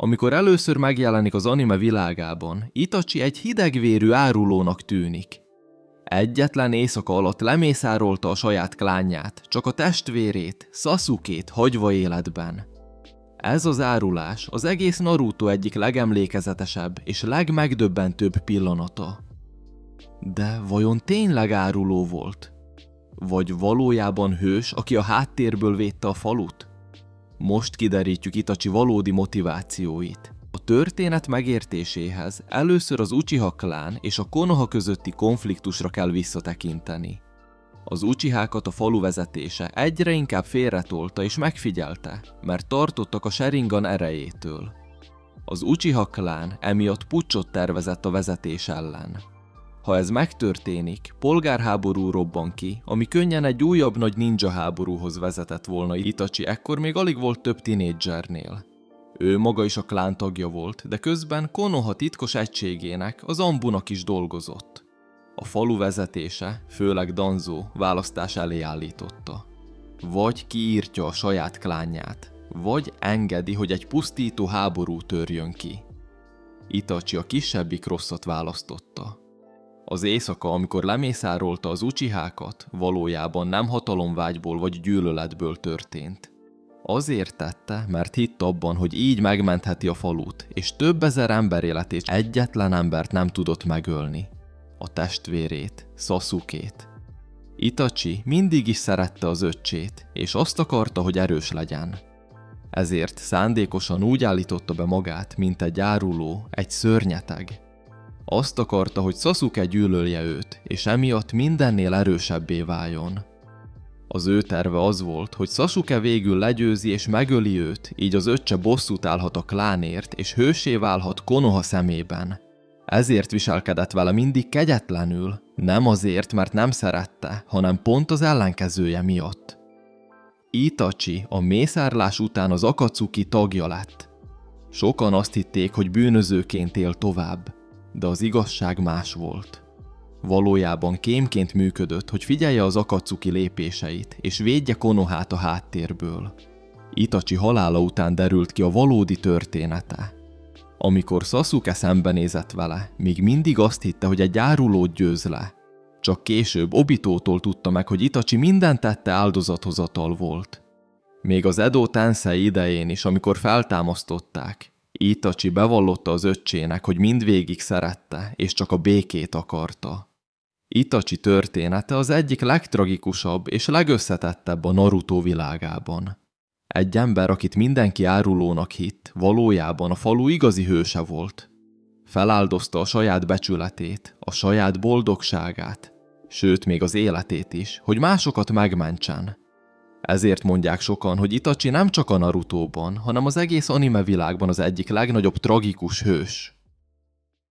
Amikor először megjelenik az anime világában, Itachi egy hidegvérű árulónak tűnik. Egyetlen éjszaka alatt lemészárolta a saját klánját, csak a testvérét, Sasukét hagyva életben. Ez az árulás az egész Naruto egyik legemlékezetesebb és legmegdöbbentőbb pillanata. De vajon tényleg áruló volt? Vagy valójában hős, aki a háttérből védte a falut? Most kiderítjük Itachi valódi motivációit. A történet megértéséhez először az Uchiha klán és a Konoha közötti konfliktusra kell visszatekinteni. Az Uchihákat a falu vezetése egyre inkább félretolta és megfigyelte, mert tartottak a Sharingan erejétől. Az Uchiha klán emiatt puccsot tervezett a vezetés ellen. Ha ez megtörténik, polgárháború robban ki, ami könnyen egy újabb nagy ninja háborúhoz vezetett volna. Itachi ekkor még alig volt több tinédzsernél. Ő maga is a klán tagja volt, de közben Konoha titkos egységének, az Ambunak is dolgozott. A falu vezetése, főleg Danzo, választás elé állította. Vagy kiírtja a saját klánját, vagy engedi, hogy egy pusztító háború törjön ki. Itachi a kisebbik rosszat választotta. Az éjszaka, amikor lemészárolta az Uchihákat, valójában nem hatalomvágyból vagy gyűlöletből történt. Azért tette, mert hitt abban, hogy így megmentheti a falut, és több ezer ember életét egyetlen embert nem tudott megölni. A testvérét, Sasukét. Itachi mindig is szerette az öccsét, és azt akarta, hogy erős legyen. Ezért szándékosan úgy állította be magát, mint egy áruló, egy szörnyeteg. Azt akarta, hogy Sasuke gyűlölje őt, és emiatt mindennél erősebbé váljon. Az ő terve az volt, hogy Sasuke végül legyőzi és megöli őt, így az öccse bosszút állhat a klánért, és hőssé válhat Konoha szemében. Ezért viselkedett vele mindig kegyetlenül, nem azért, mert nem szerette, hanem pont az ellenkezője miatt. Itachi a mészárlás után az Akatsuki tagja lett. Sokan azt hitték, hogy bűnözőként él tovább, de az igazság más volt. Valójában kémként működött, hogy figyelje az Akatsuki lépéseit, és védje Konohát a háttérből. Itachi halála után derült ki a valódi története. Amikor Sasuke szembenézett vele, még mindig azt hitte, hogy egy árulót győz le. Csak később Obitótól tudta meg, hogy Itachi minden tette áldozathozatal volt. Még az Edo Tensei idején is, amikor feltámasztották, Itachi bevallotta az öccsének, hogy mindvégig szerette, és csak a békét akarta. Itachi története az egyik legtragikusabb és legösszetettebb a Naruto világában. Egy ember, akit mindenki árulónak hitt, valójában a falu igazi hőse volt. Feláldozta a saját becsületét, a saját boldogságát, sőt még az életét is, hogy másokat megmentsen. Ezért mondják sokan, hogy Itachi nem csak a Narutóban, hanem az egész anime világban az egyik legnagyobb tragikus hős.